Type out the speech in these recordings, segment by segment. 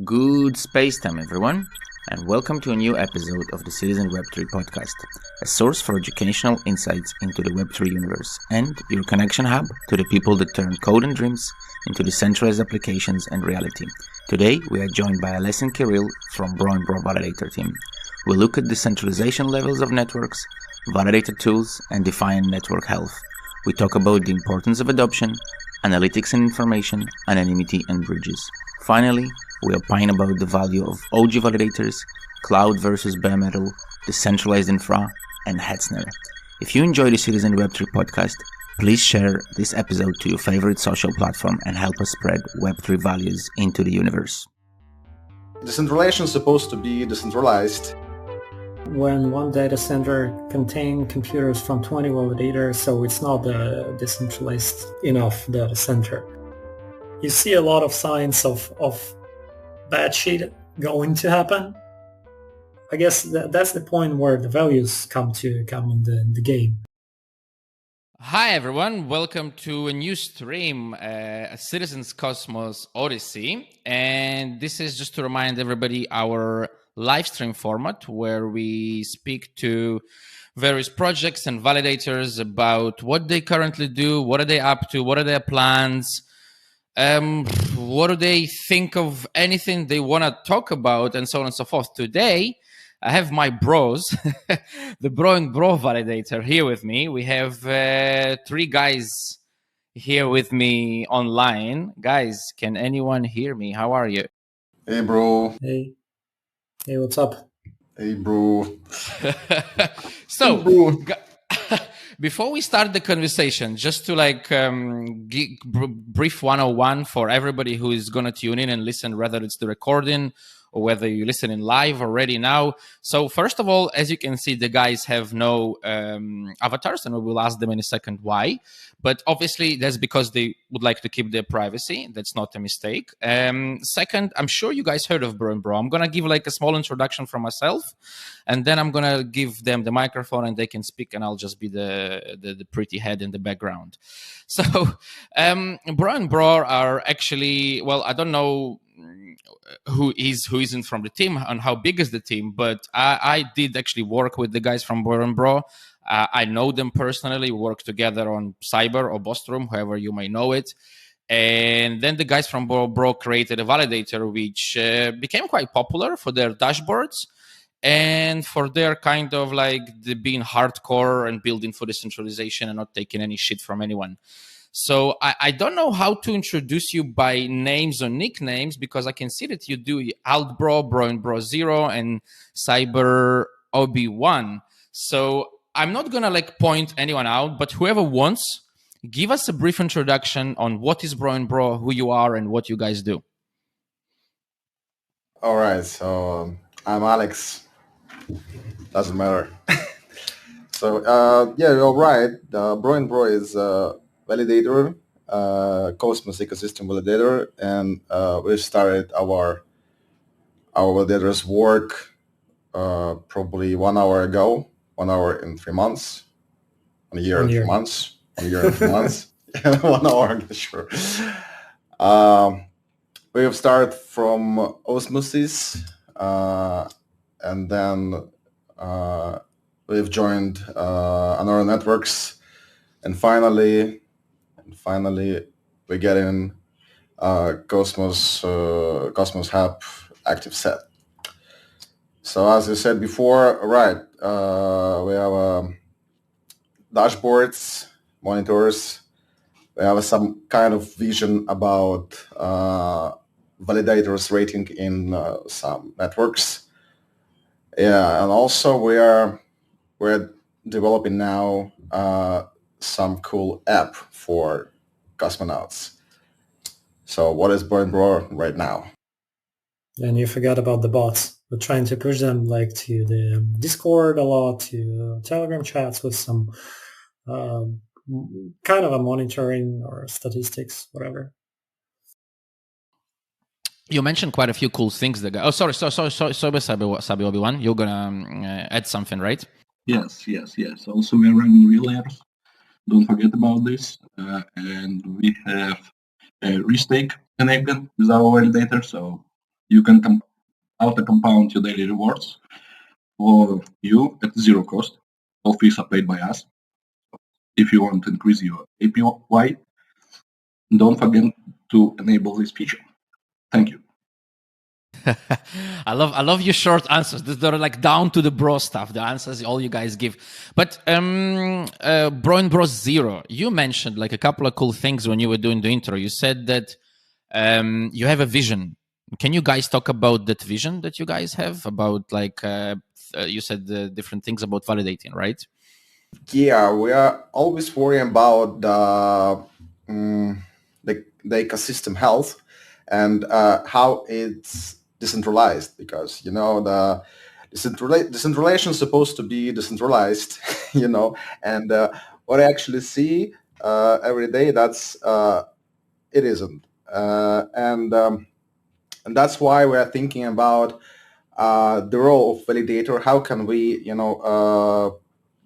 Good space time, everyone, and welcome to a new episode of the Citizen Web3 podcast, a source for educational insights into the Web3 universe and your connection hub to the people that turn code and dreams into decentralized applications and reality. Today, we are joined by Aless and Kirill from Bro and Bro Validator team. We'll look at decentralization levels of networks, validator tools, and define network health. We talk about the importance of adoption, analytics and information, anonymity and bridges. Finally, we opine about the value of OG validators, cloud versus bare metal, decentralized infra, and Hetzner. If you enjoy the Citizen Web3 podcast, please share this episode to your favorite social platform and help us spread Web3 values into the universe. Decentralization is supposed to be decentralized. When one data center contains computers from 20 validators, so it's not the decentralized enough data center. You see a lot of signs of bad shit going to happen. I guess that's the point where the values come in the game. Hi everyone, welcome to a new stream, a Citizens Cosmos Odyssey, and this is just to remind everybody our live stream format where we speak to various projects and validators about what they currently do, what are they up to, what are their plans, what do they think of anything they want to talk about, and so on and so forth. Today, I have my bros, the Bro and Bro Validator here with me. We have three guys here with me online. Guys, can anyone hear me? How are you? Hey, bro. Hey, what's up? Hey, bro. So, hey, bro. Before we start the conversation, just to brief 101 for everybody who is going to tune in and listen, whether it's the recording or whether you listen in live already now. So first of all, as you can see, the guys have no avatars, and we will ask them in a second why. But obviously, that's because they would like to keep their privacy. That's not a mistake. Second, I'm sure you guys heard of Bro and Bro. I'm going to give like a small introduction from myself, and then I'm going to give them the microphone and they can speak, and I'll just be the pretty head in the background. So Bro and Bro are actually, well, I don't know who isn't from the team and how big is the team, but I did actually work with the guys from Bro and Bro. I know them personally, work together on Cyber or Bostrom, however you may know it. And then the guys from Bro created a validator, which became quite popular for their dashboards and for their kind of like the being hardcore and building for decentralization and not taking any shit from anyone. So I don't know how to introduce you by names or nicknames, because I can see that you do Alt Bro, Bro and Bro 0, and Cyber OB1. So I'm not going to like point anyone out, but whoever wants, give us a brief introduction on what is Bro and Bro, who you are, and what you guys do. All right, so I'm Alex. Doesn't matter. So yeah, you're right. Bro and Bro is Validator, Cosmos ecosystem validator, and we started our validators work probably 1 hour ago. 1 hour in 3 months, 1 year and 3 months, 1 year and 3 months, 1 hour, sure. We have started from osmosis, and then we've joined another networks, and finally we get in Cosmos Hub active set. So as I said before, right, we have dashboards, monitors. We have some kind of vision about validators rating in some networks. Yeah, and also we're developing now some cool app for cosmonauts. So what is Bro and Bro right now? And you forgot about the bots. We're trying to push them like to the Discord a lot, to Telegram chats with some kind of a monitoring or statistics, whatever. You mentioned quite a few cool things. Sorry, Sabi Obi-Wan. You're gonna add something, right? Yes. Also, we are running real apps. Don't forget about this. And we have a restake connected with our validator, so You can auto-compound your daily rewards for you at zero cost. All fees are paid by us. If you want to increase your APY, don't forget to enable this feature. Thank you. I love your short answers. They're like down to the bro stuff. The answers all you guys give. But Bro and Bros Zero, you mentioned like a couple of cool things when you were doing the intro. You said that you have a vision. Can you guys talk about that vision that you guys have about like you said the different things about validating, right? Yeah, we are always worrying about the ecosystem health and how it's decentralized, because the decentralization is supposed to be decentralized, and what I actually see every day, that's it isn't, and that's why we are thinking about the role of validator. How can we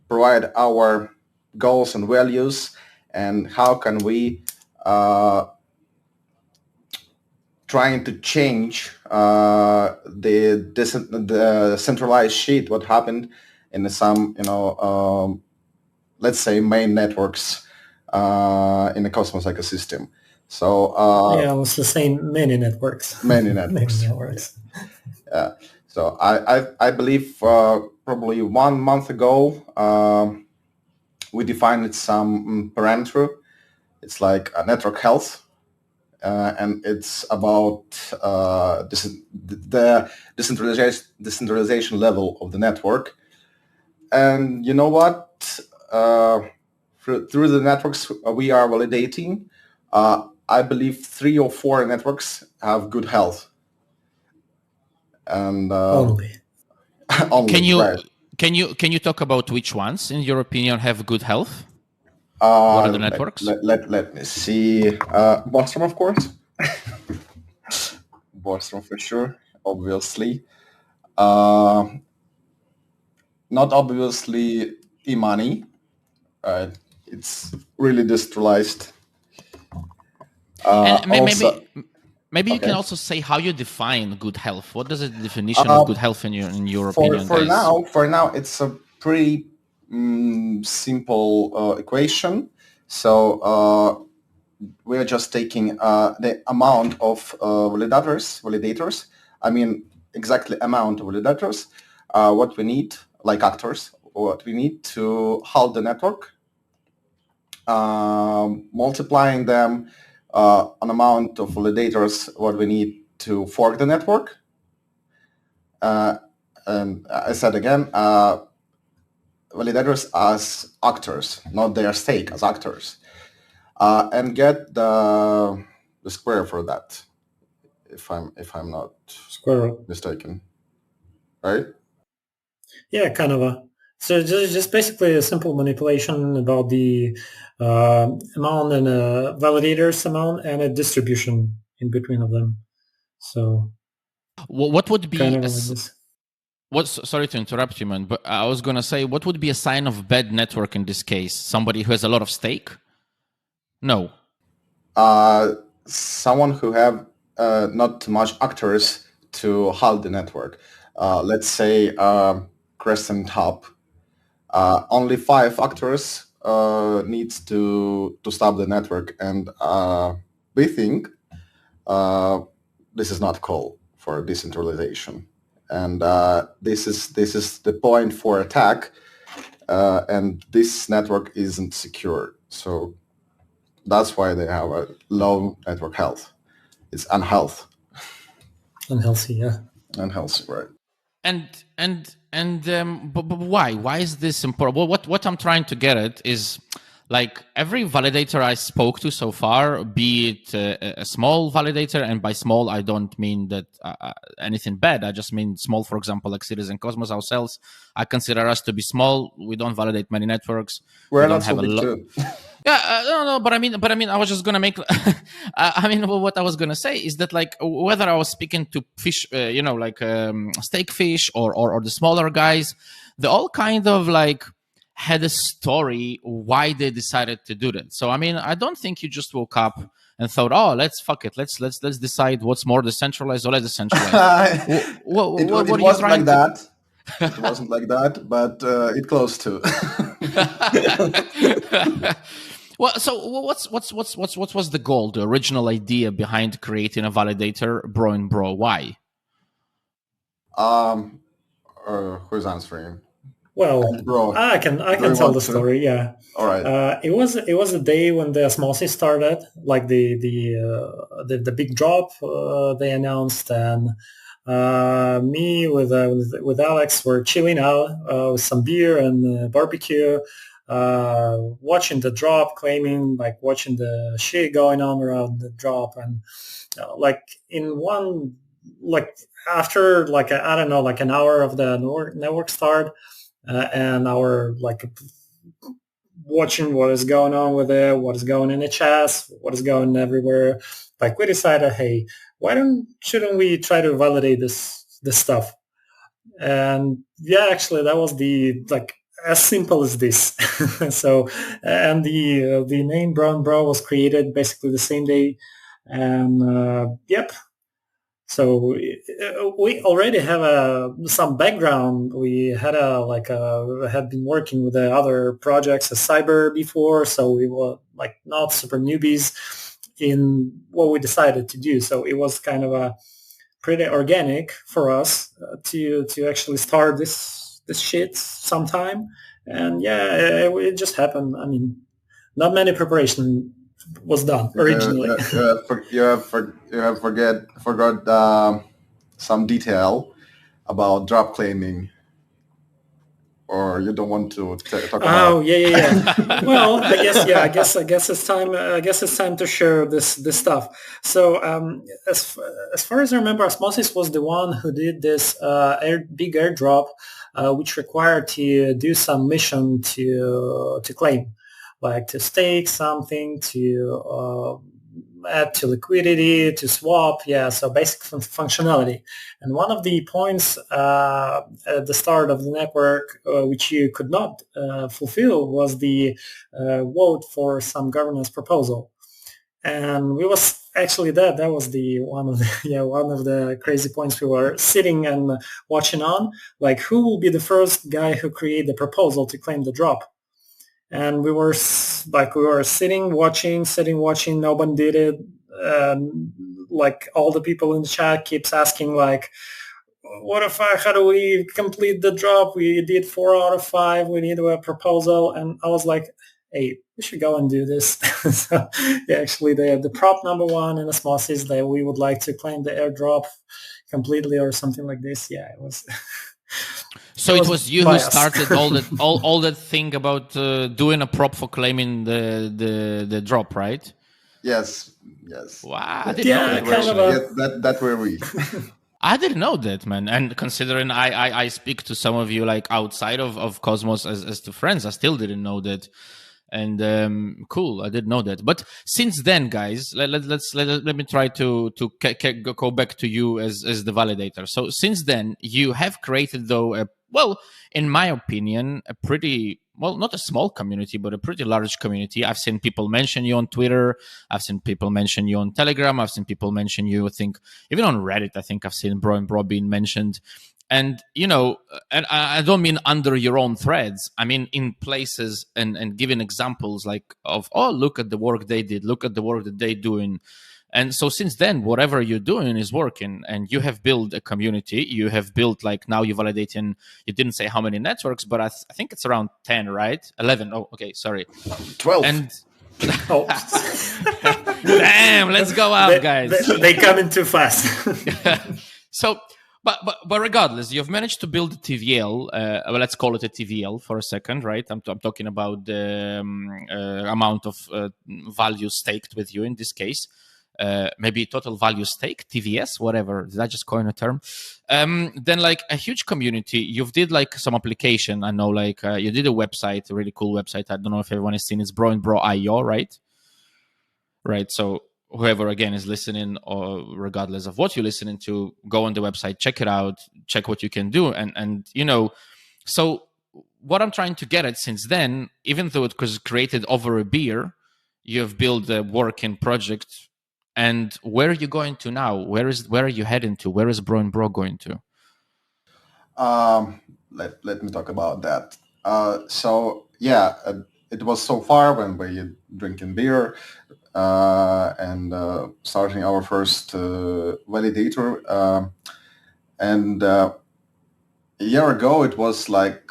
provide our goals and values, and how can we trying to change the centralized sheet, what happened in some let's say main networks in the Cosmos ecosystem. So yeah, let's just say many networks. many networks. Many networks. Yeah. So I believe probably 1 month ago we defined some parameter. It's like a network health, and it's about the decentralization level of the network. And you know what? Through the networks we are validating, I believe 3 or 4 networks have good health. And Only. only, right. Can you talk about which ones, in your opinion, have good health? What are the networks? Let me see. Bostrom, of course. Bostrom for sure, obviously. Not obviously Imani. It's really decentralized. And Also, maybe you okay. can also say how you define good health. What is the definition of good health in your opinion, for guys? for now, it's a pretty simple equation. So we are just taking the amount of validators. I mean, exactly amount of validators. What we need, like actors, what we need to hold the network, multiplying them an amount of validators, what we need to fork the network. And I said again, validators as actors, not their stake, as actors, and get the square for that, if I'm not Square. mistaken, right? Yeah, kind of a. So just basically a simple manipulation about the amount and a validator's amount and a distribution in between of them. So What would be kind of like this. sorry to interrupt you, man, but I was gonna say, what would be a sign of bad network in this case? Somebody who has a lot of stake? No. Someone who have not too much actors to hold the network. Let's say Crescent Hub. Only 5 actors needs to stop the network, and we think this is not call for decentralization, and this is the point for attack, and this network isn't secure. So that's why they have a low network health. It's unhealth. Unhealthy, yeah. Unhealthy, right? But why? Why is this important? Well, what I'm trying to get at is, like, every validator I spoke to so far, be it a small validator, and by small I don't mean that anything bad. I just mean small. For example, like Citizen Cosmos ourselves, I consider us to be small. We don't validate many networks. We're We don't not so have a big lot. too. Yeah, no, but I mean, I was just gonna make. What I was gonna say is that, like, whether I was speaking to fish, steak fish, or the smaller guys, they all kind of like had a story why they decided to do that. So I mean, I don't think you just woke up and thought, oh, let's decide what's more decentralized or less decentralized. What It are you wasn't trying like that. It wasn't like that, but it close to. Well, so what was the goal, the original idea behind creating a validator, Bro and Bro? Why? Who's answering? Well, Bro, I can do you tell want the to? story. Yeah. All right. It was a day when the osmosis started, like the big drop they announced, and me with Alex were chilling out with some beer and barbecue, watching the drop, claiming like watching the shit going on around the drop, and like in one like after like I don't know like an hour of the network start and our like watching what is going on with it, what is going in the chats, what is going everywhere. Like we decided, hey, shouldn't we try to validate this stuff? And yeah, actually, that was the like as simple as this. So, and the name Brown Bro was created basically the same day, and yep, so we already have some background. We had been working with the other projects as cyber before, so we were like not super newbies in what we decided to do. So it was kind of a pretty organic for us to actually start this shit sometime. And yeah, it just happened. I mean, not many preparation was done originally. You have forgot some detail about drop claiming, or you don't want to talk about. Oh yeah. Well, I guess it's time. I guess it's time to share this stuff. So as far as I remember, Osmosis was the one who did this big airdrop, which required to do some mission to claim, like to stake something, to add to liquidity, to swap. Yeah, so basic functionality. And one of the points at the start of the network, which you could not fulfill, was the vote for some governance proposal. And we was actually that was the one of the one of the crazy points we were sitting and watching on, like who will be the first guy who create the proposal to claim the drop. And we were sitting watching, nobody did it. Like all the people in the chat keeps asking like, how do we complete the drop? We did 4 out of 5. We need a proposal. And I was like, hey, we should go and do this. So yeah, actually the prop number 1 in Osmosis that we would like to claim the airdrop completely or something like this. Yeah, it was. So it was you who started all that thing about doing a prop for claiming the drop, right? Yes. Wow, I didn't know that. That were we. I didn't know that, man. And considering I speak to some of you like outside of Cosmos as to friends, I still didn't know that. And cool, I didn't know that. But since then, guys, let me try to go back to you as the validator. So since then, you have created though in my opinion, a pretty not a small community, but a pretty large community. I've seen people mention you on Twitter. I've seen people mention you on Telegram. I've seen people mention you, I think, even on Reddit. I think I've seen Bro and Bro being mentioned. And, and I don't mean under your own threads. I mean in places and giving examples like of, oh, look at the work they did. Look at the work that they're doing. And so since then, whatever you're doing is working, and you have built a community. You have built, like, now you're validating, you didn't say how many networks, but I think it's around 10, right? 11. Oh, okay, sorry. 12. And damn, let's go out, guys. They come in too fast. So, but regardless, you've managed to build a TVL. Let's call it a TVL for a second, right? I'm talking about the amount of value staked with you in this case. Maybe total value stake, TVS, whatever. Did I just coin a term? Then like a huge community. You've did like some application. I know, like you did a website, a really cool website. I don't know if everyone has seen it. It's Bro and Bro IO, right? Right. So whoever again is listening, or regardless of what you're listening to, go on the website, check it out, check what you can do, and so what I'm trying to get at since then, even though it was created over a beer, you have built a working project, and where are you going to now? Where are you heading to? Where is Bro and Bro going to? Let me talk about that. So yeah, it was so far when we drinking beer and starting our first validator. And a year ago, it was like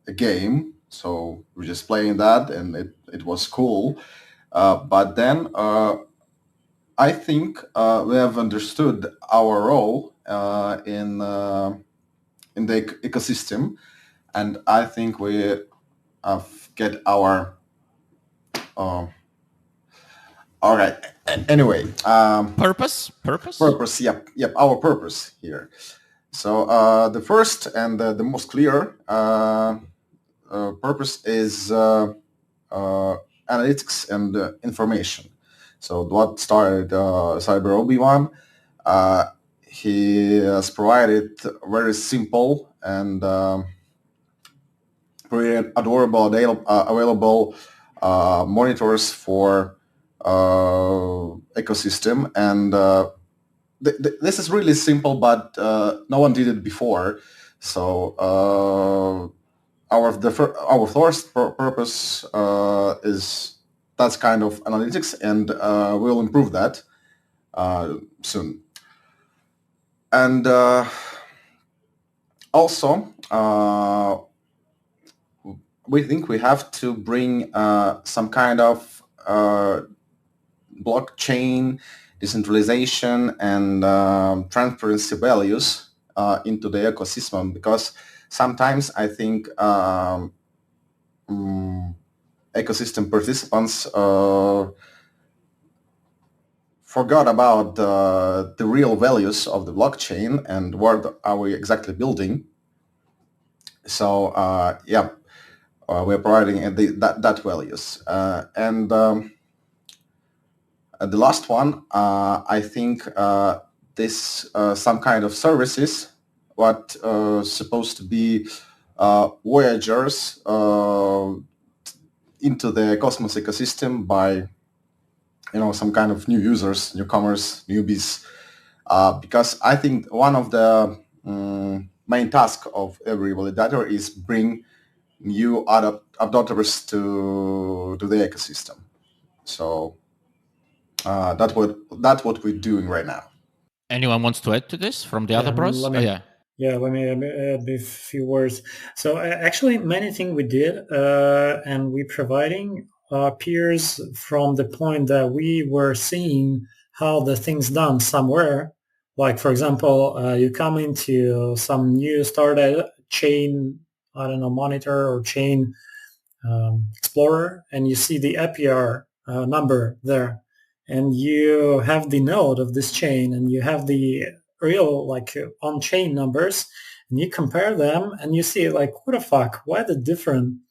a game. So we're just playing that, and it was cool. But then I think we have understood our role in the ecosystem, and I think we get our. Uh, all right. Anyway, Purpose. purpose. Yep. Our purpose here. So the first and the most clear purpose is analytics and information. So what started Cyber Obi-Wan, he has provided very simple and pretty adorable available monitors for ecosystem, and this is really simple, but no one did it before. So our first purpose is that's kind of analytics, and we'll improve that soon. And also, we think we have to bring some kind of blockchain, decentralization, and transparency values into the ecosystem, because sometimes I think ecosystem participants forgot about the real values of the blockchain and what are we exactly building. So we're providing that values. And the last one, I think this some kind of services, what supposed to be voyagers into the Cosmos ecosystem by, some kind of new users, newcomers, newbies, because I think one of the main tasks of every validator is bring new adopters to the ecosystem. So that's what we're doing right now. Anyone wants to add to this from the other bros? Let me add a few words. So actually, many things we did, and we providing peers from the point that we were seeing how the things done somewhere. Like, for example, you come into some new started chain, I don't know, monitor or chain explorer, and you see the APR number there, and you have the node of this chain, and you have the real on-chain numbers, and you compare them, and you see what the fuck, why the different?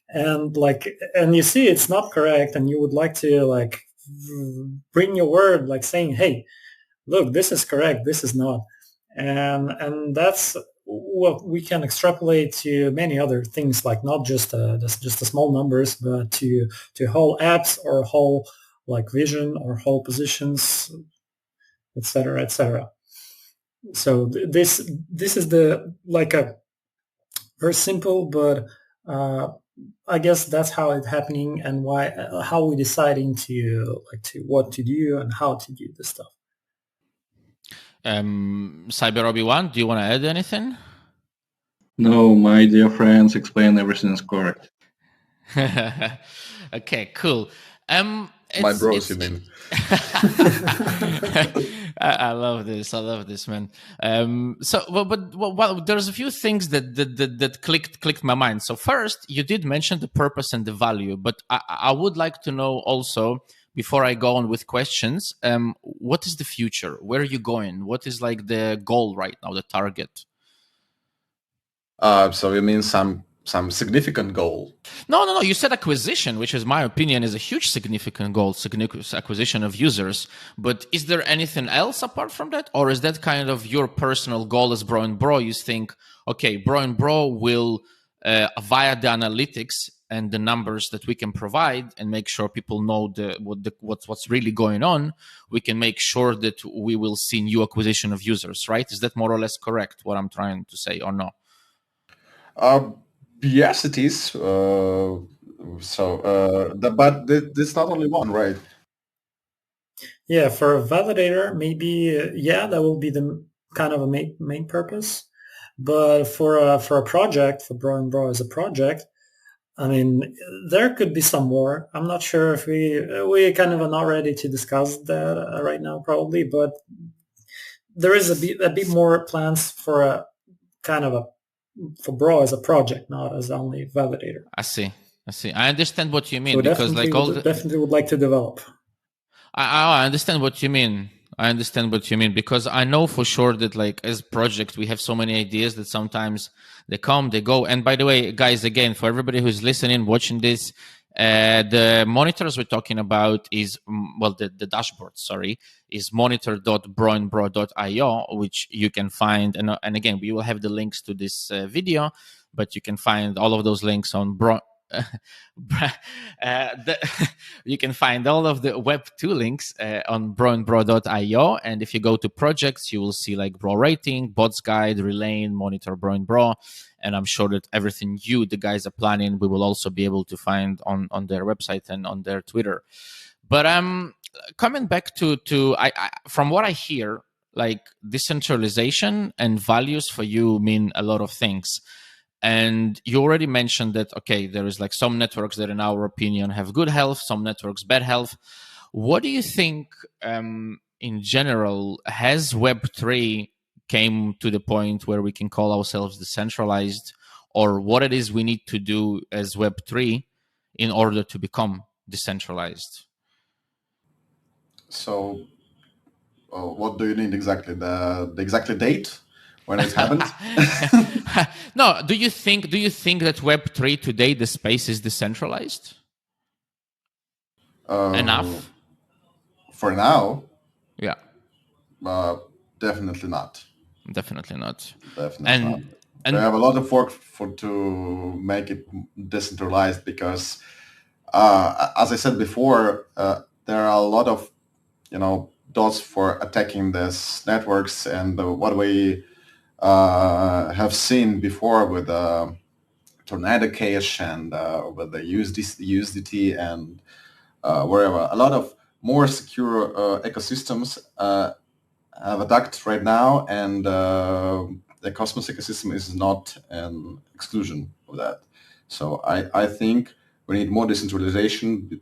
And and you see it's not correct, and you would like to bring your word, saying, hey, look, this is correct, this is not. And that's what we can extrapolate to many other things, not just the small numbers, but to whole apps or whole vision or whole positions, etc., etc. So this is the a very simple, but I guess that's how it's happening, and how we deciding to what to do and how to do this stuff. Cyber Obi-Wan, do you want to add anything? No, my dear friends explain everything is correct. Okay, cool. My bros, you mean? I love this. I love this, man. But there's a few things that clicked my mind. So first, you did mention the purpose and the value, but I would like to know also, before I go on with questions, what is the future? Where are you going? What is the goal right now, the target? So you mean some significant goal? No. You said acquisition, which is my opinion is a huge significant goal, acquisition of users. But is there anything else apart from that? Or is that kind of your personal goal as Bro and Bro? You think, okay, Bro and Bro will, via the analytics and the numbers that we can provide and make sure people know what's really going on, we can make sure that we will see new acquisition of users, right? Is that more or less correct, what I'm trying to say, or no? Yes, it is. But there's not only one, right? Yeah, for a validator, maybe that will be the kind of a main purpose. But for a project, for Bro and Bro as a project, I mean, there could be some more. I'm not sure if we kind of are not ready to discuss that right now, probably. But there is a bit more plans for a kind of for Bro as a project, not as only validator. I see. I understand what you mean, So because definitely would like to develop. I understand what you mean. Because I know for sure that, like, as project, we have so many ideas that sometimes they come, they go. And by the way, guys, again, for everybody who's listening, watching this, the monitors we're talking about is, the dashboard, sorry, is monitor.broinbro.io, which you can find. And again, we will have the links to this video, but you can find all of those links on you can find all of the Web2 links on broandbro.io. And if you go to projects, you will see like Bro Rating, Bots Guide, Relane, Monitor Bro and Bro. And I'm sure that everything the guys are planning, we will also be able to find on their website and on their Twitter. But coming back to from what I hear, like, decentralization and values for you mean a lot of things. And you already mentioned that, okay, there is like some networks that in our opinion have good health, some networks bad health. What do you think in general, has Web3 came to the point where we can call ourselves decentralized, or what it is we need to do as Web3 in order to become decentralized? So, what do you need exactly? The exact date when it happened? No, do you think that Web3 today, the space is decentralized enough? For now, Yeah, definitely not. definitely not. Definitely not. We have a lot of work to make it decentralized because, as I said before, there are a lot of dots for attacking these networks, and what we have seen before with Tornado Cash and with the USDT and wherever, a lot of more secure ecosystems have attacked right now, and the Cosmos ecosystem is not an exclusion of that. So I think we need more decentralization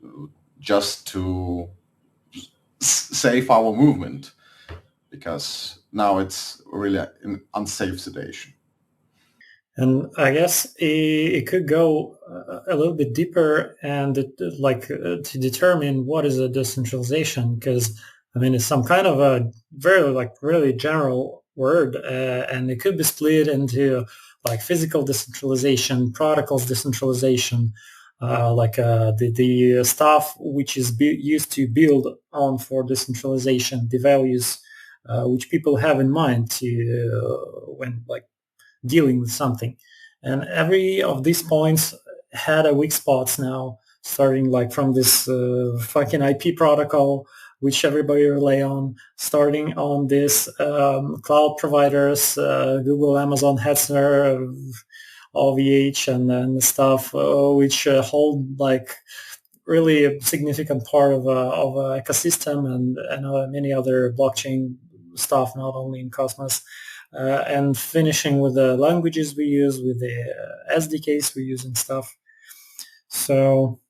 just to save our movement, because now it's really an unsafe situation. And I guess it could go a little bit deeper and to determine what is a decentralization, because I mean it's some kind of a very really general word, and it could be split into like physical decentralization, protocols decentralization, the stuff which is used to build on for decentralization, the values which people have in mind to when dealing with something. And every of these points had a weak spots now, starting like from this fucking IP protocol, which everybody rely on, starting on this cloud providers, Google, Amazon, Hetzner, OVH, and then stuff, which hold like really a significant part of a ecosystem and many other blockchain stuff, not only in Cosmos. And finishing with the languages we use, with the SDKs we use and stuff. So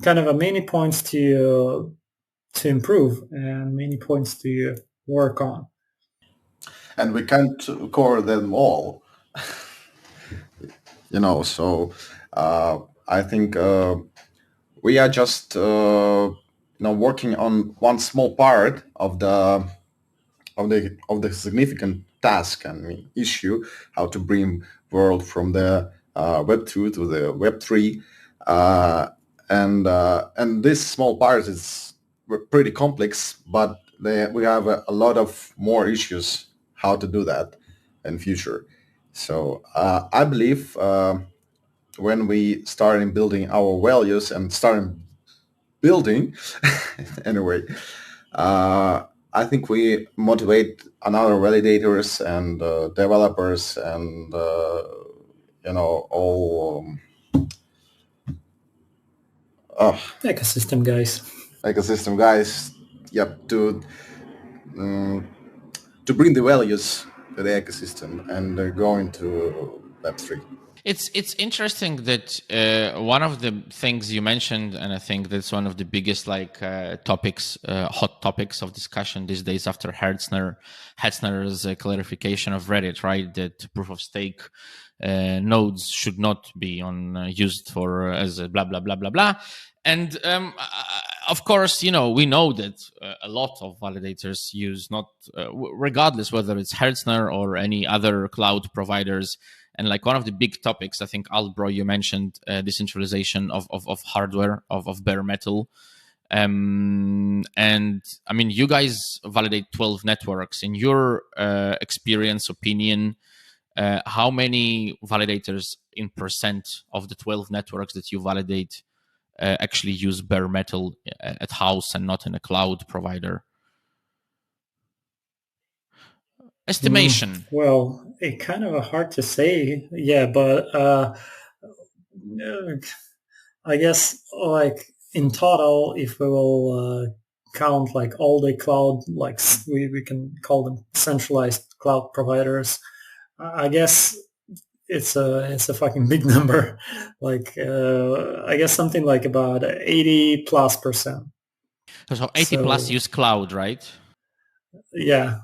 kind of a many points to improve and many points to work on. And we can't cover them all. So I think we are just working on one small part of the significant task and issue, how to bring world from the Web 2 to the Web 3, and this small part is pretty complex, but we have a lot of more issues how to do that in future. So I believe when we started building our values and started building anyway, I think we motivate another validators and developers and all Ecosystem guys. ecosystem guys, yep, to bring the values to the ecosystem and go into Web3. It's interesting that one of the things you mentioned, and I think that's one of the biggest topics, hot topics of discussion these days after Hetzner's clarification of Reddit, right? That proof of stake nodes should not be used for as a blah blah blah blah blah. And of course, we know that a lot of validators use not, regardless whether it's Hetzner or any other cloud providers. And like one of the big topics, I think, Albro, you mentioned decentralization of hardware, of bare metal. And I mean, you guys validate 12 networks. In your experience, opinion, how many validators in percent of the 12 networks that you validate actually use bare metal at house and not in a cloud provider? Estimation. Well, it kind of hard to say. Yeah, but I guess like in total, if we will count like all the cloud, like we can call them centralized cloud providers, I guess it's a fucking big number. Like I guess something like about 80+%. So 80 plus use cloud, right? Yeah,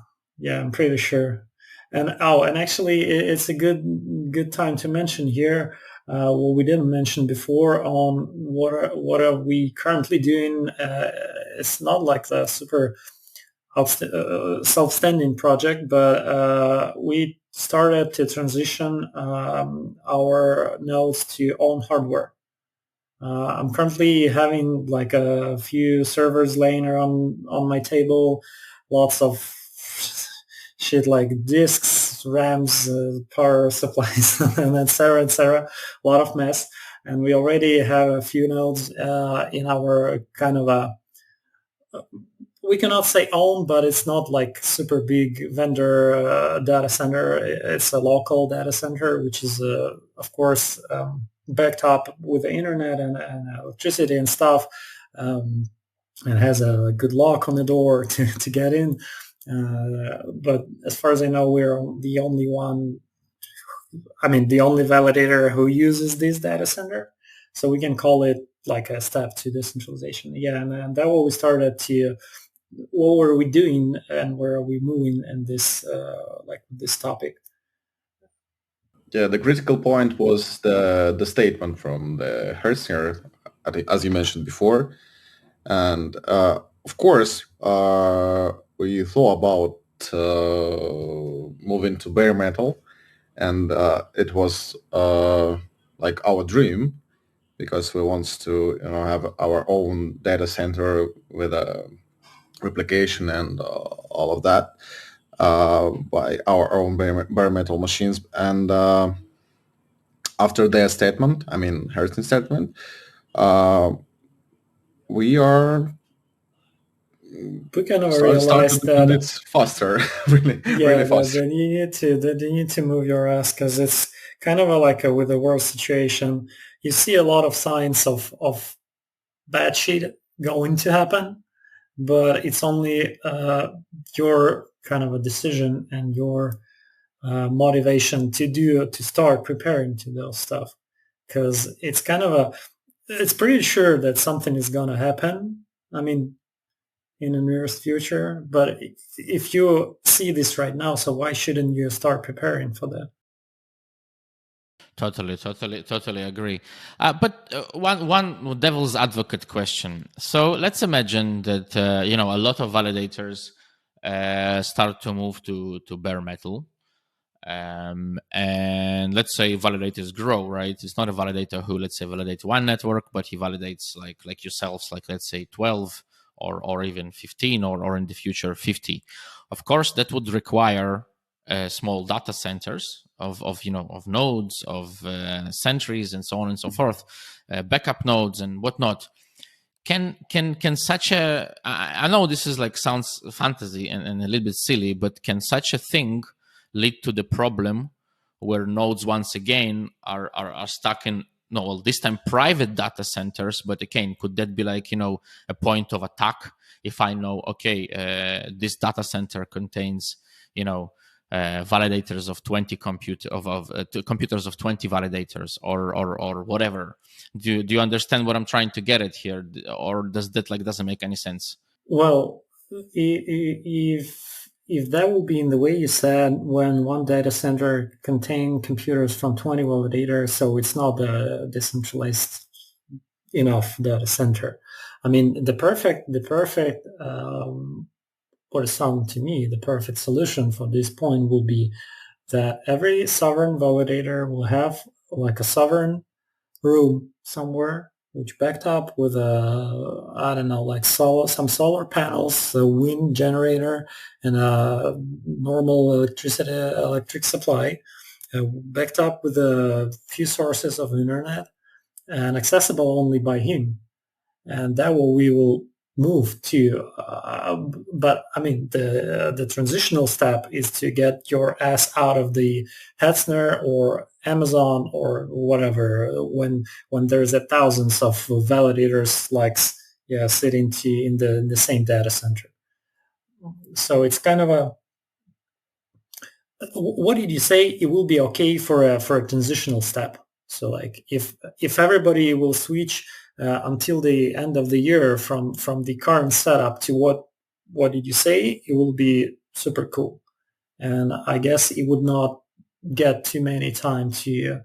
I'm pretty sure. And actually, it's a good time to mention here what we didn't mention before on what are we currently doing. It's not like the super self-standing project, but we started to transition our nodes to own hardware. I'm currently having like a few servers laying around on my table, lots of shit like disks, RAMs, power supplies, and etc. A lot of mess. And we already have a few nodes in our kind of we cannot say own, but it's not like super big vendor data center. It's a local data center, which is, of course, backed up with the internet and electricity and stuff. And has a good lock on the door to get in. But as far as I know, we're the only one, the only validator who uses this data center. So we can call it like a step to decentralization. Yeah, and that what we started to, what were we doing and where are we moving in this, this topic? Yeah, the critical point was the statement from the Hertzner, as you mentioned before. And of course, we thought about moving to bare metal, and it was like our dream, because we want to have our own data center with a replication and all of that by our own bare metal machines. And after their statement, Harrison's statement, we kind of realized that it's faster, really faster. Then you need to move your ass, because it's kind of with the world situation. You see a lot of signs of bad shit going to happen, but it's only your kind of a decision and your motivation to start preparing to those stuff, because it's kind of it's pretty sure that something is going to happen. In the nearest future, but if you see this right now, so why shouldn't you start preparing for that? Totally agree. But one devil's advocate question. So let's imagine that a lot of validators start to move to bare metal, and let's say validators grow. Right? It's not a validator who, let's say, validates one network, but he validates like yourselves, like let's say 12 or even 15 or in the future 50. Of course, that would require small data centers of nodes, of sentries, and so on and so forth, backup nodes and whatnot. Can such a, I know this is like sounds fantasy and a little bit silly, but can such a thing lead to the problem where nodes once again are stuck in, no, well, this time private data centers, but again, could that be like a point of attack if I know, okay, this data center contains validators of 20 computers of 20 validators or whatever. Do you understand what I'm trying to get at here, or does that doesn't make any sense? Well, if that will be in the way you said, when one data center contain computers from 20 validators, so it's not the decentralized enough data center. I mean, the perfect what it sounds to me, the perfect solution for this point will be that every sovereign validator will have like a sovereign room somewhere, which backed up with a, I don't know, like some solar panels, a wind generator, and a normal electric supply, backed up with a few sources of internet and accessible only by him. And that will we will move to. But I mean, the transitional step is to get your ass out of the Hetzner or Amazon or whatever when there's thousands of validators sitting in the same data center. So it's kind of a, what did you say? It will be okay for a transitional step. So like if everybody will switch until the end of the year from the current setup to what did you say? It will be super cool. And I guess it would not get too many time to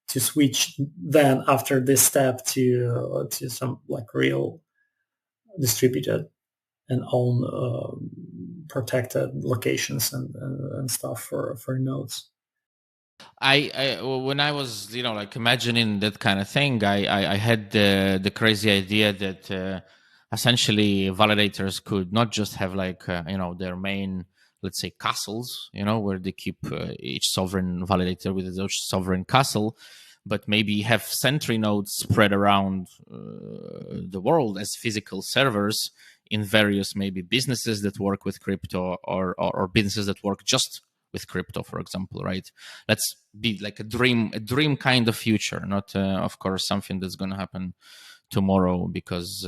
switch then after this step to some like real distributed and own protected locations and stuff for nodes. I when I was imagining that kind of thing, I had the crazy idea that essentially validators could not just have their main, let's say, castles, where they keep each sovereign validator with each sovereign castle, but maybe have sentry nodes spread around the world as physical servers in various maybe businesses that work with crypto or businesses that work just with crypto, for example, right? Let's be like a dream kind of future, not of course something that's going to happen tomorrow, because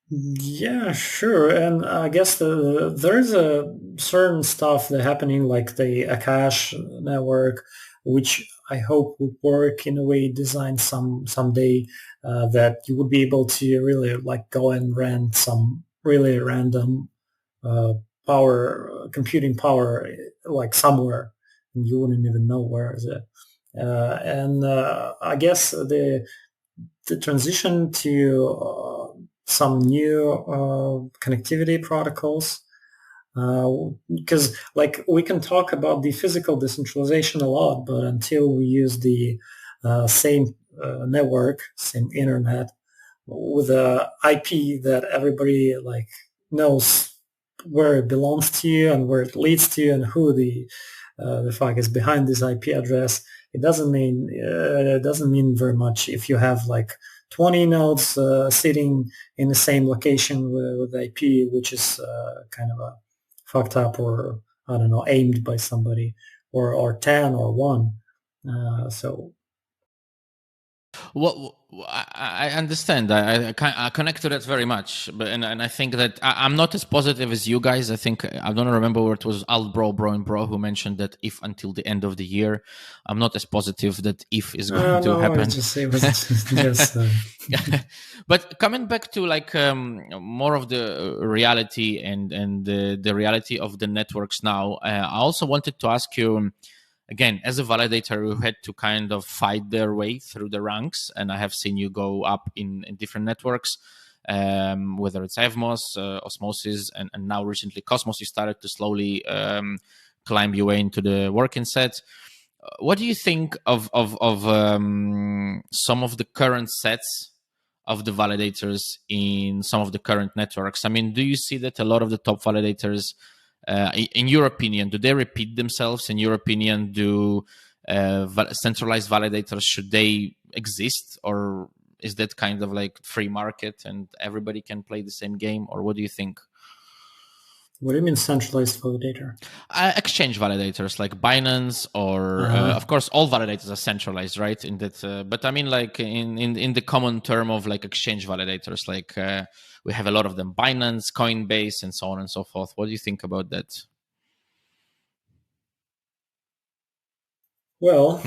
Yeah, sure. And I guess there's a certain stuff that happening, like the Akash network, which I hope would work in a way designed someday that you would be able to really like go and rent some really random computing power, like somewhere, and you wouldn't even know where is it. And I guess the transition to some new connectivity protocols, because like we can talk about the physical decentralization a lot, but until we use the same network, same internet with a IP that everybody like knows where it belongs to and where it leads to and who the fuck is behind this IP address, it doesn't mean very much if you have like 20 nodes sitting in the same location with IP, which is kind of a fucked up or I don't know, aimed by somebody, or 10 or 1. So Well, I understand. I connect to that very much, but and I think that I'm not as positive as you guys. I think I don't remember where it was Bro who mentioned that if until the end of the year. I'm not as positive that if is going to happen. It was just But coming back to more of the reality and the reality of the networks now, I also wanted to ask you. Again, as a validator who had to kind of fight their way through the ranks, and I have seen you go up in different networks, whether it's Evmos, Osmosis, and now recently Cosmos, you started to slowly climb your way into the working set. What do you think of some of the current sets of the validators in some of the current networks? I mean, do you see that a lot of the top validators In your opinion, do they repeat themselves? In your opinion, do centralized validators, should they exist, or is that kind of like free market and everybody can play the same game, or what do you think? What do you mean centralized validator? Exchange validators like Binance, or of course all validators are centralized, right? In that, but I mean like in the common term of like exchange validators, like we have a lot of them: Binance, Coinbase, and so on and so forth. What do you think about that? Well,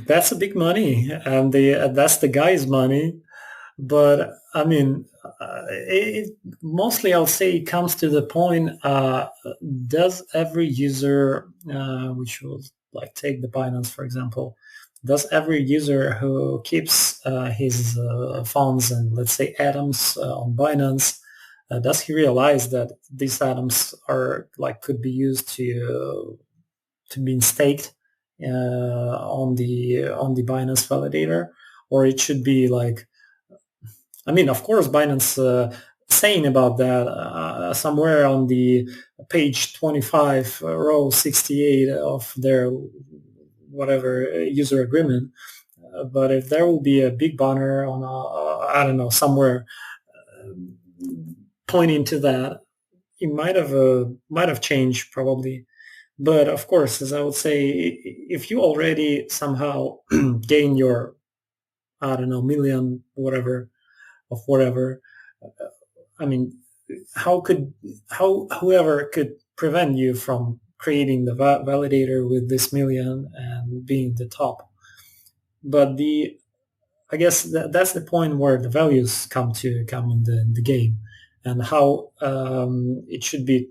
that's a big money, and that's the guy's money. But I mean, mostly I'll say it comes to the point: does every user, which will like take the Binance for example, does every user who keeps his funds and let's say atoms on Binance, does he realize that these atoms are like could be used to be staked on the Binance validator, or it should be like, I mean, of course, Binance saying about that somewhere on the page 25, row 68 of their whatever user agreement. But if there will be a big banner on, I don't know, somewhere pointing to that, it might have changed probably. But of course, as I would say, if you already somehow gain your, I don't know, million whatever of whatever, I mean, how whoever could prevent you from creating the validator with this million and being the top? But I guess that's the point where the values come in the game, and how it should be.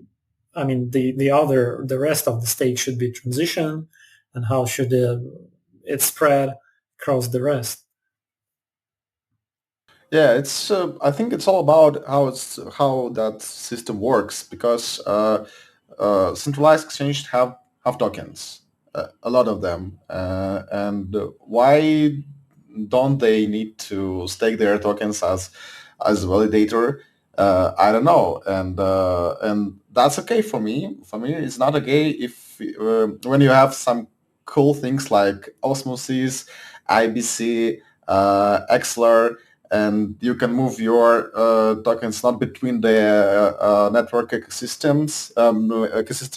I mean, the rest of the stake should be transition, and how should it spread across the rest. Yeah, it's. I think it's all about how that system works, because centralized exchanges have tokens, a lot of them, and why don't they need to stake their tokens as a validator? I don't know, and that's okay for me. For me, it's not okay if when you have some cool things like osmosis, IBC, XLR, and you can move your tokens not between the network ecosystem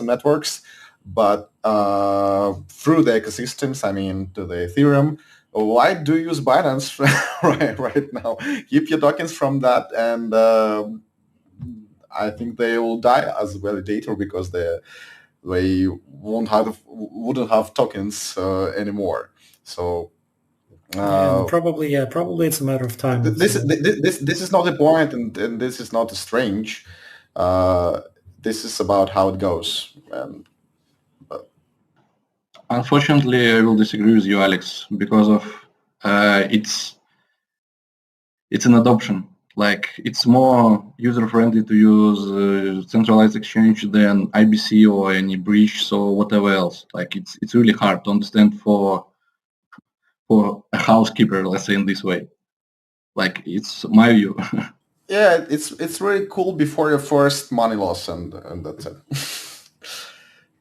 networks, but through the ecosystems. I mean, to the Ethereum. Why do you use Binance right now? Keep your tokens from that, and I think they will die as a validator, because they wouldn't have tokens anymore. So. Probably it's a matter of time. This is not the point, and this is not strange. This is about how it goes. Unfortunately, I will disagree with you, Alex, because of it's an adoption. Like, it's more user friendly to use centralized exchange than IBC or any bridge or whatever else. Like, it's really hard to understand for a housekeeper, let's say in this way. Like, it's my view. Yeah, it's really cool before your first money loss, and that's it.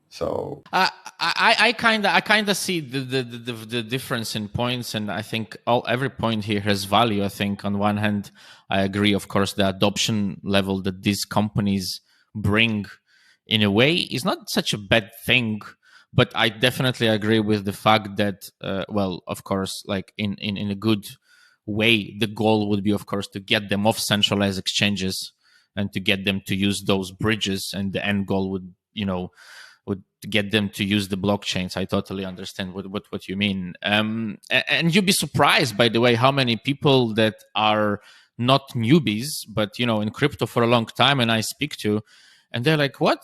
So I kind of see the difference in points, and I think every point here has value. I think on one hand, I agree, of course, the adoption level that these companies bring, in a way, is not such a bad thing. But I definitely agree with the fact that, well, of course, like in a good way, the goal would be, of course, to get them off centralized exchanges and to get them to use those bridges, and the end goal would get them to use the blockchains. I totally understand what you mean. And you'd be surprised, by the way, how many people that are not newbies, but in crypto for a long time, and I speak to, and they're like, "What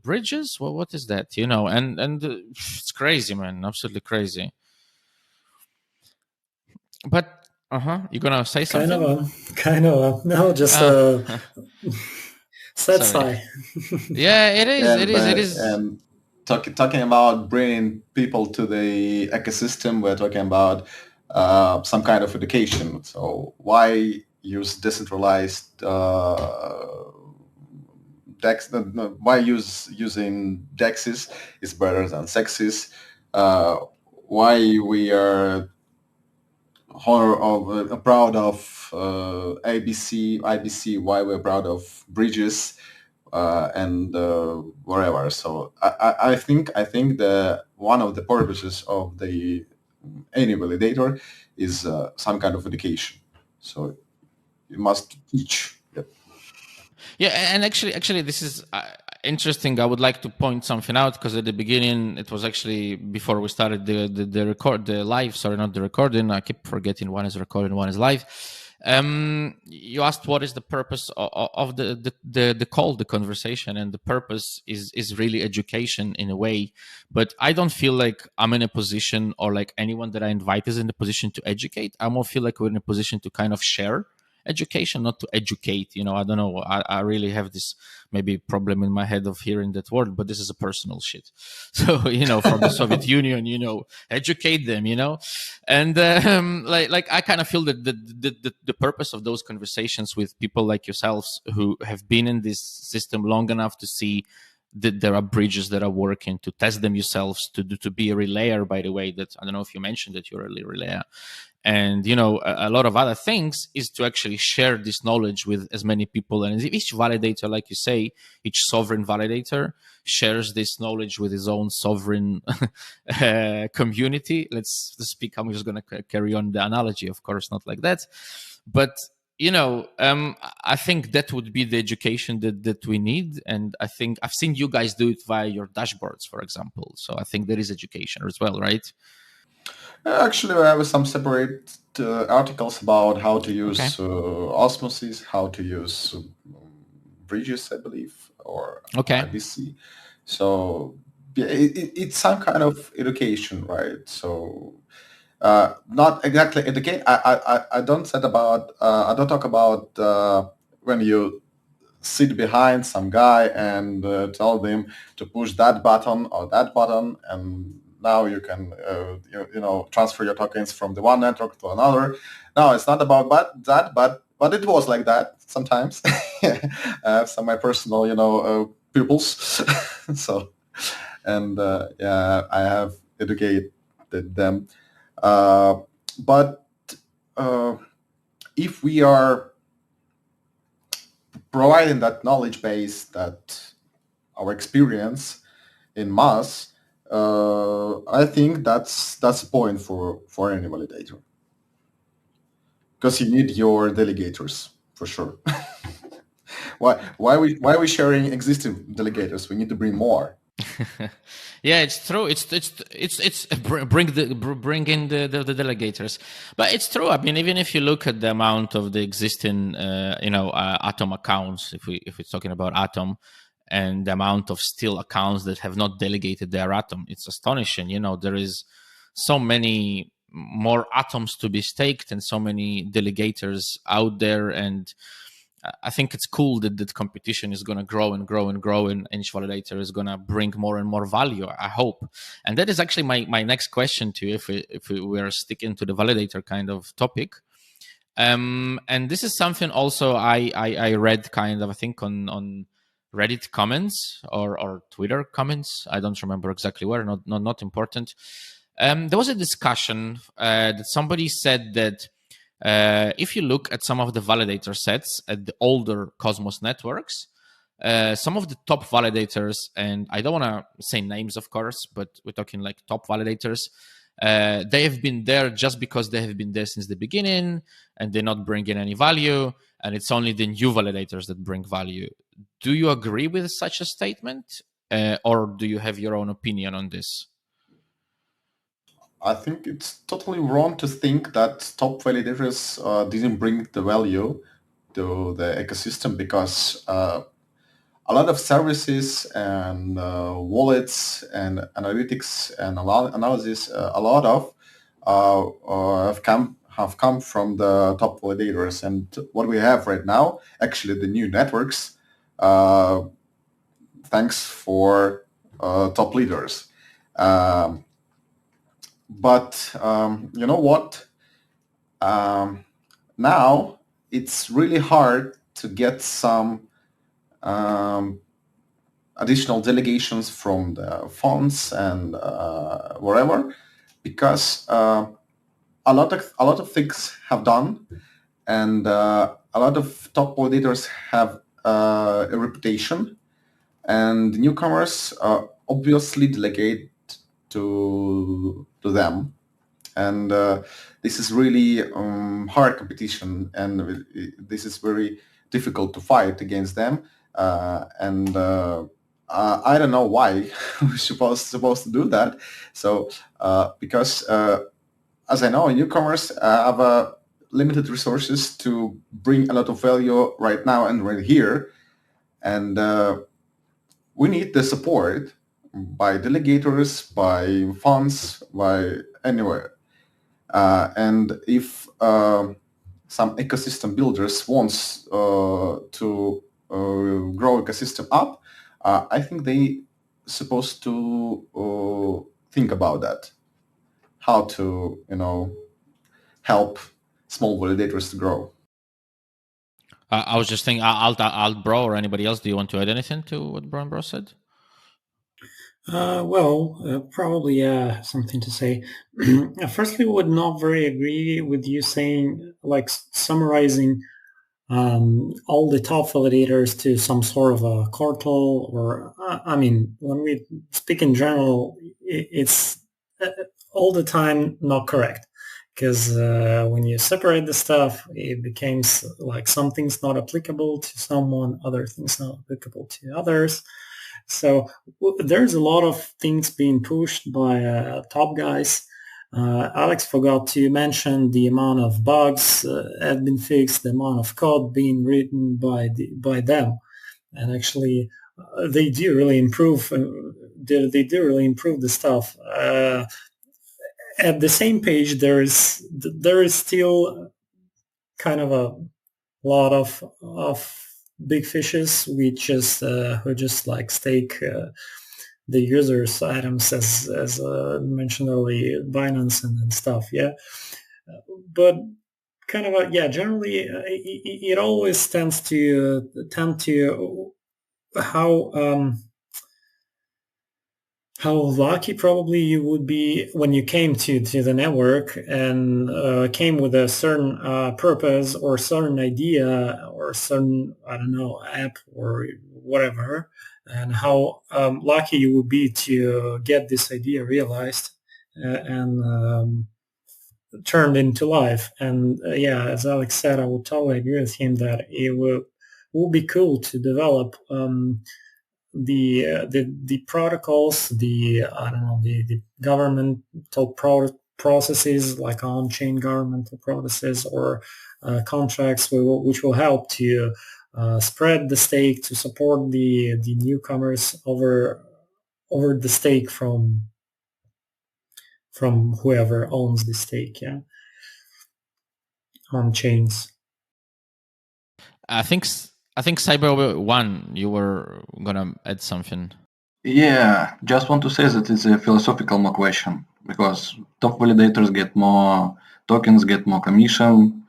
bridges? Well, what is that?" And it's crazy, man, absolutely crazy. But you're gonna say something? Kind of. No, just sad sigh. Yeah, it is. And talking about bringing people to the ecosystem, we're talking about some kind of education. So why use decentralized Dex, why using Dexes is better than Sexes. Why we are proud of IBC, why we're proud of bridges, and wherever. So I think the one of the purposes of the any validator is some kind of education. So you must teach. Yep. Yeah, and actually, this is interesting. I would like to point something out because at the beginning, it was actually before we started the live. Sorry, not the recording. I keep forgetting one is recording, one is live. You asked what is the purpose of the call, the conversation, and the purpose is really education in a way. But I don't feel like I'm in a position, or like anyone that I invite is in a position to educate. I more feel like we're in a position to kind of share education, not to educate. I don't know, I really have this maybe problem in my head of hearing that word, but this is a personal shit. So from the Soviet Union, educate them, and like I kind of feel that the purpose of those conversations with people like yourselves who have been in this system long enough to see that there are bridges that are working, to test them yourselves, to be a relayer, by the way, that I don't know if you mentioned that you're a relayer, and a lot of other things, is to actually share this knowledge with as many people. And each validator, like you say, each sovereign validator shares this knowledge with his own sovereign community. Let's speak. I'm just going to carry on the analogy, of course, not like that, but I think that would be the education that we need. And I think I've seen you guys do it via your dashboards, for example. So I think there is education as well, right? Actually, I have some separate articles about how to use osmosis, how to use bridges, I believe, or IBC. So yeah, it's some kind of education, right? So not exactly educate. I don't said about. I don't talk about when you sit behind some guy and tell them to push that button or that button, and now you can transfer your tokens from the one network to another. No, it's not about that, but it was like that sometimes. I have some of my personal pupils, so and yeah, I have educated them. But if we are providing that knowledge base, that our experience in mass, I think that's the point for any validator, because you need your delegators for sure. why are we sharing existing delegators? We need to bring more. Yeah, it's true. It's bring in the delegators, but it's true. I mean, even if you look at the amount of the existing Atom accounts, if we're talking about Atom, and the amount of still accounts that have not delegated their Atom, it's astonishing. There is so many more atoms to be staked and so many delegators out there, and I think it's cool that competition is going to grow and grow and grow, and each validator is going to bring more and more value, I hope. And that is actually my next question to you, if we are sticking to the validator kind of topic. And this is something also I read kind of, I think, on Reddit comments or Twitter comments. I don't remember exactly where, not important. There was a discussion that somebody said that if you look at some of the validator sets at the older Cosmos networks, some of the top validators, and I don't want to say names, of course, but we're talking like top validators, they have been there just because they have been there since the beginning, and they're not bringing any value, and it's only the new validators that bring value. Do you agree with such a statement, or do you have your own opinion on this? I think it's totally wrong to think that top validators didn't bring the value to the ecosystem, because a lot of services and wallets and analytics and analysis, a lot of have come from the top validators. And what we have right now, actually the new networks, thanks for top leaders. But you know what? Now it's really hard to get some additional delegations from the funds and wherever, because a lot of things have done, and a lot of top validators have a reputation, and newcomers obviously delegate to them, and this is really hard competition, and this is very difficult to fight against them, and I don't know why we're supposed to do that. So because as I know, newcomers have limited resources to bring a lot of value right now and right here, and we need the support by delegators, by funds, by anywhere. And if some ecosystem builders wants to grow ecosystem up, I think they supposed to think about that, how to help small validators to grow. I was just thinking, I'll Bro or anybody else, do you want to add anything to what Brian Bro said? Probably something to say. Firstly, would not very agree with you saying, like, summarizing all the top validators to some sort of a cartel, or I mean, when we speak in general, it's all the time not correct, because when you separate the stuff, it becomes like some things not applicable to someone, other things not applicable to others. So there's a lot of things being pushed by top guys. Alex forgot to mention the amount of bugs have been fixed, the amount of code being written by them, and actually they do really improve. They do really improve the stuff. At the same page, there is still kind of a lot of big fishes who just like stake the users' items, as mentioned earlier, Binance and stuff. Yeah, but kind of generally, it always tend to how lucky probably you would be when you came to the network and came with a certain purpose or certain idea or certain, I don't know, app or whatever, and how lucky you would be to get this idea realized and turned into life. And as Alex said, I would totally agree with him that it would be cool to develop the protocols, the governmental processes, like on-chain governmental processes or contracts, which will help to spread the stake, to support the newcomers over the stake from whoever owns the stake, on chains. I think Cyber One, you were gonna add something. Yeah, just want to say that it's a philosophical question, because top validators get more tokens, get more commission,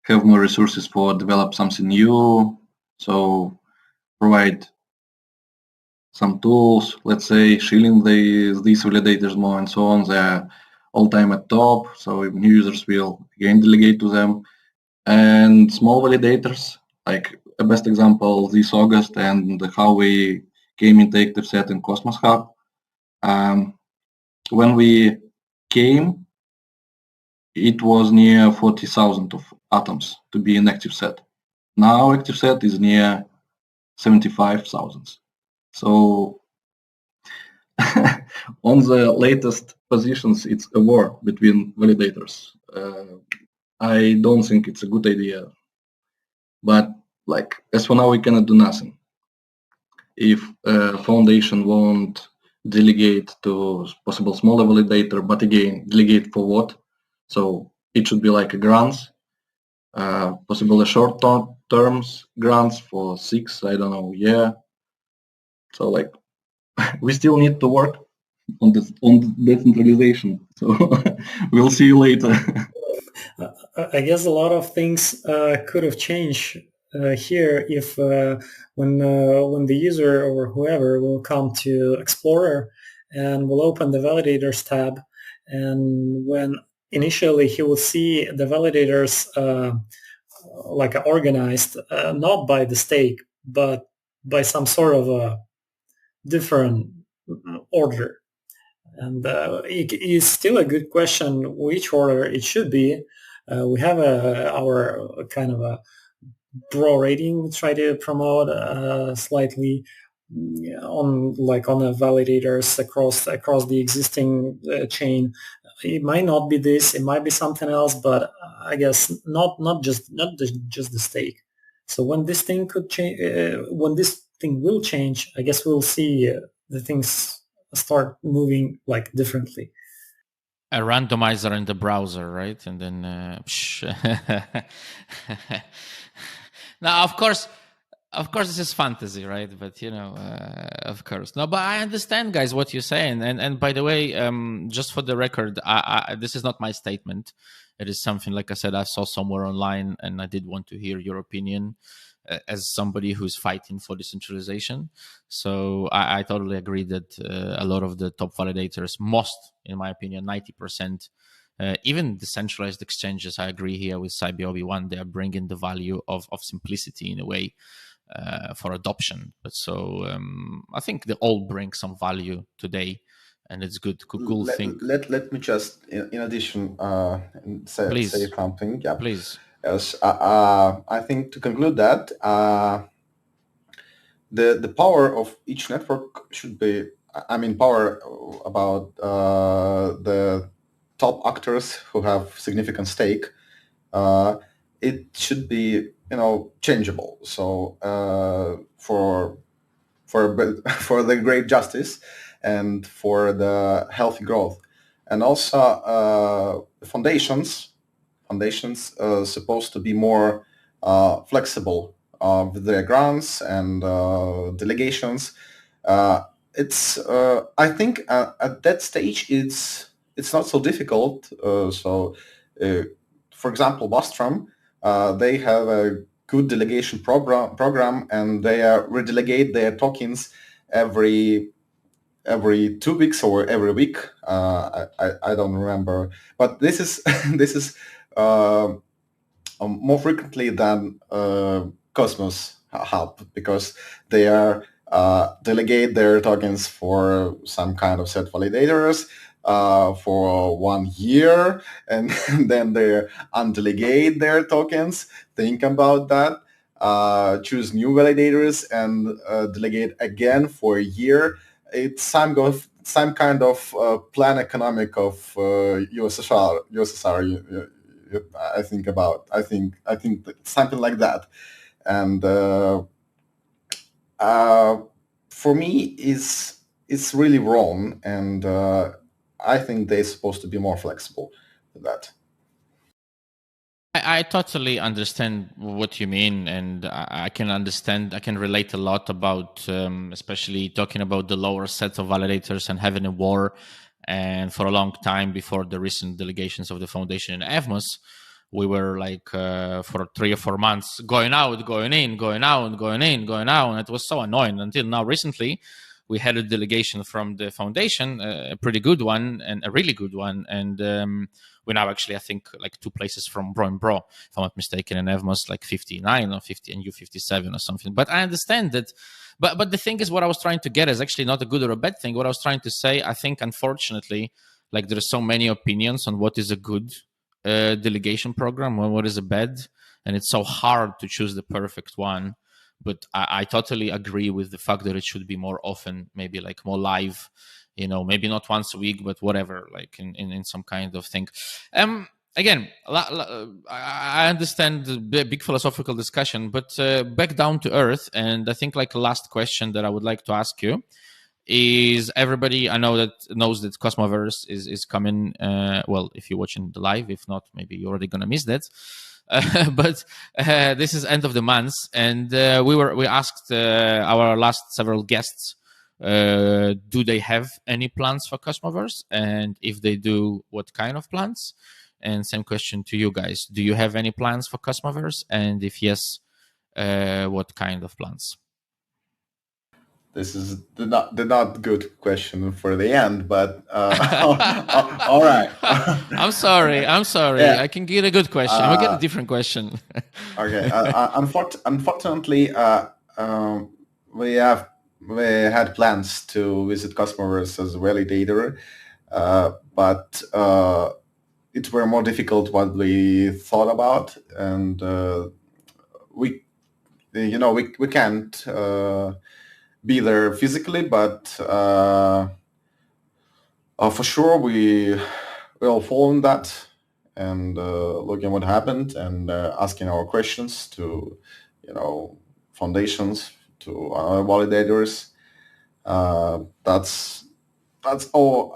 have more resources for develop something new, so provide some tools, let's say shilling these validators more and so on. They're all time at top, so new users will again delegate to them. And small validators, like a best example this August and how we came into active set in Cosmos Hub. When we came, it was near 40,000 of atoms to be in active set. Now active set is near 75,000. So on the latest positions, it's a war between validators. I don't think it's a good idea. But like, as for now, we cannot do nothing. If a foundation won't delegate to possible smaller validator, but again, delegate for what? So it should be like a grants, possible a short terms grants for 6, I don't know, year. So like, we still need to work on decentralization. So we'll see you later. I guess a lot of things could have changed here, if when the user or whoever will come to Explorer and will open the Validators tab, and when initially he will see the validators like organized not by the stake but by some sort of a different order. And it is still a good question which order it should be. We have our kind of a bro rating we try to promote slightly on the validators across the existing chain. It might not be this, it might be something else, but I guess not just the stake. So when this thing could change, when this thing will change, I guess we'll see the things start moving like differently. A randomizer in the browser, right? And then now, of course, this is fantasy, right? But of course, no. But I understand, guys, what you're saying. And by the way, just for the record, this is not my statement. It is something, like I said, I saw somewhere online, and I did want to hear your opinion as somebody who's fighting for decentralization. So I totally agree that a lot of the top validators, most, in my opinion, 90%, even decentralized exchanges, I agree here with CyBOB1, they are bringing the value of simplicity in a way for adoption. But so I think they all bring some value today, and it's good. Cool thing. Let me just, in addition, say something. Yeah, please. Yes, I think to conclude that the power of each network should be, I mean, power about the top actors who have significant stake. It should be, changeable. So for the great justice and for the healthy growth, and also foundations supposed to be more flexible with their grants and delegations. It's I think at that stage it's not so difficult. For example, Bostrom, they have a good delegation program, and they redelegate their tokens every 2 weeks or every week. I don't remember, but this is this is more frequently than Cosmos Hub, because they are delegate their tokens for some kind of set validators for 1 year, and then they undelegate their tokens, think about that, choose new validators, and delegate again for a year. It's some kind of plan economic of USSR. I think something like that, and for me it's really wrong, and I think they're supposed to be more flexible with that. I totally understand what you mean, and I can relate a lot about, especially talking about the lower set of validators and having a war. And for a long time before the recent delegations of the foundation in Evmos, we were like for 3 or 4 months going out, going in, going out, going in, going out. And it was so annoying until now recently. We had a delegation from the foundation, a pretty good one and a really good one. And we now actually, I think, like 2 places from Bro and Bro, if I'm not mistaken, and Evmos like 59 or 50 and U57 or something. But I understand that. But the thing is, what I was trying to get is actually not a good or a bad thing. What I was trying to say, I think, unfortunately, like there are so many opinions on what is a good delegation program and what is a bad. And it's so hard to choose the perfect one. But I totally agree with the fact that it should be more often, maybe like more live, maybe not once a week, but whatever, like in some kind of thing. Again, I understand the big philosophical discussion, but back down to earth. And I think like last question that I would like to ask you is, everybody I know that knows that Cosmoverse is coming. Well, if you're watching the live, if not, maybe you're already going to miss that. But this is end of the month, and we asked our last several guests, do they have any plans for Cosmoverse, and if they do, what kind of plans? And same question to you guys: do you have any plans for Cosmoverse? And if yes, what kind of plans? This is the not good question for the end, but all right. I'm sorry. Yeah. I can get a good question. I'll get a different question. Okay. Unfortunately, we had plans to visit customers as a validator, but it were more difficult what we thought about, and we can't be there physically, but for sure we will follow that and looking what happened and asking our questions to foundations, to our validators. That's all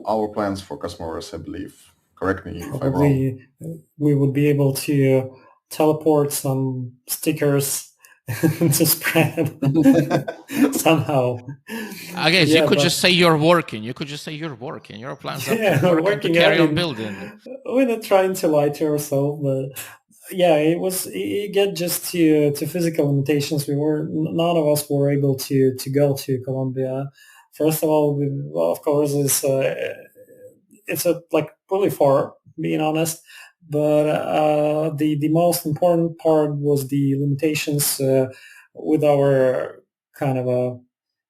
our plans for customers, I believe. Correct me if I'm wrong. Probably we would be able to teleport some stickers to spread somehow. I guess Yeah, you could but- just say you're working. You could just say you're working. Your plans are Yeah, to work and to working, carry I on mean, building. We're not trying to lie to ourselves, but yeah, it get just to physical limitations. None of us were able to go to Colombia. First of all, of course, it's really far, being honest. But the most important part was the limitations with our kind of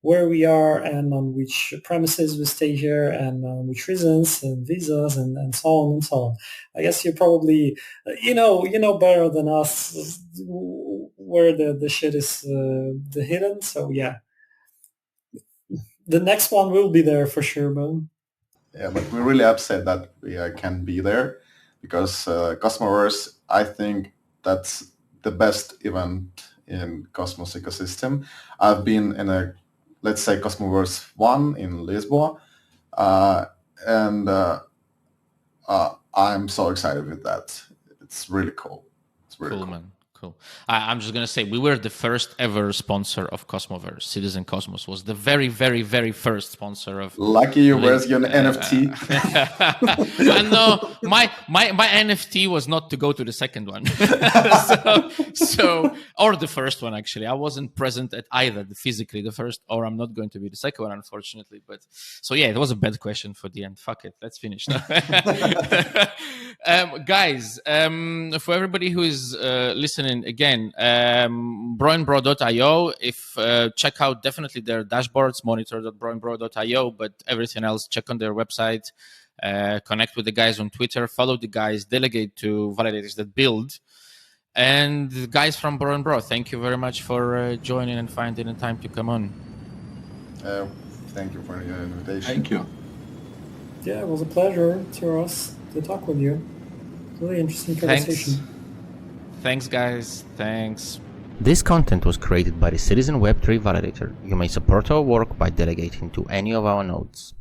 where we are and on which premises we stay here and on which reasons and visas and so on and so on. I guess you probably you know better than us where the shit is the hidden. So yeah, the next one will be there for sure, man. Yeah, but we're really upset that we can't be there because Cosmoverse, I think that's the best event in Cosmos ecosystem. I've been in let's say Cosmoverse 1 in Lisbon, and I'm so excited with that. It's really cool. It's really Cool, cool. man. Cool. I'm just going to say we were the first ever sponsor of Cosmoverse. Citizen Cosmos was the very, very, very first sponsor of... Lucky you, where's your NFT? No, my NFT was not to go to the second one. so, or the first one, actually. I wasn't present at either, physically the first, or I'm not going to be the second one, unfortunately. But so, yeah, it was a bad question for the end. Fuck it. Let's finish now. Guys, for everybody who is listening again, broinbro.io, if check out definitely their dashboards, monitor.broinbro.io, but everything else, check on their website, connect with the guys on Twitter, follow the guys, delegate to validators that build. And the guys from Bro, thank you very much for joining and finding the time to come on. Thank you for your invitation. Thank you. Yeah, it was a pleasure to us to talk with you. Really interesting conversation. Thanks, guys. Thanks. This content was created by the Citizen Web3 Validator. You may support our work by delegating to any of our nodes.